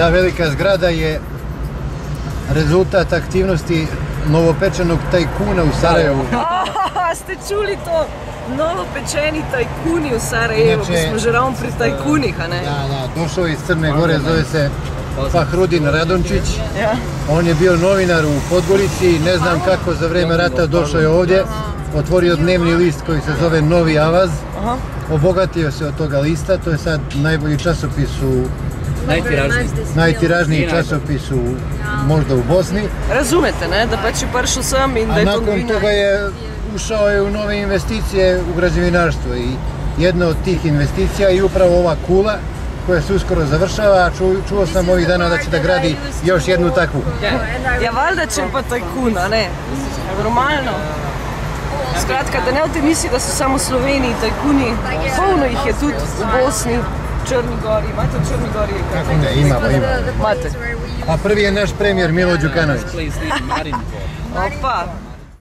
Ta velika zgrada je rezultat aktivnosti novopečenog tajkuna u Sarajevu. Ste čuli to? Novopečeni tajkuni u Sarajevu, ko smo že ravno pri tajkunih, a ne? Da, došao iz Crne Gore, zove se Fahrudin Radončić. On je bio novinar u Podgorici, ne znam kako za vreme rata došao je ovdje, otvorio dnevni list koji se zove Novi Avaz, obogatio se od toga lista, to je sad najbolji časopis u... Najtiražniji časopis možda u Bosni. Razumete, ne? Da pač je prišel sem in da je to novinar. A nakon toga je ušao je u nove investicije u građevinarstvo i jedna od tih investicija je upravo ova kula koja se uskoro završava, a čuo sam ovih dana da će da gradi još jednu takvu. Ja, valjda će pa tajkun, a ne? Normalno. Skratka, da ne te misli, da so samo Sloveniji tajkuni, polno jih je tudi v Bosni, Črni Gori. Imate v Črni Gori? Kako ne, imamo. Imate. A prvi je naš premijer Milo Đukanović. Opa.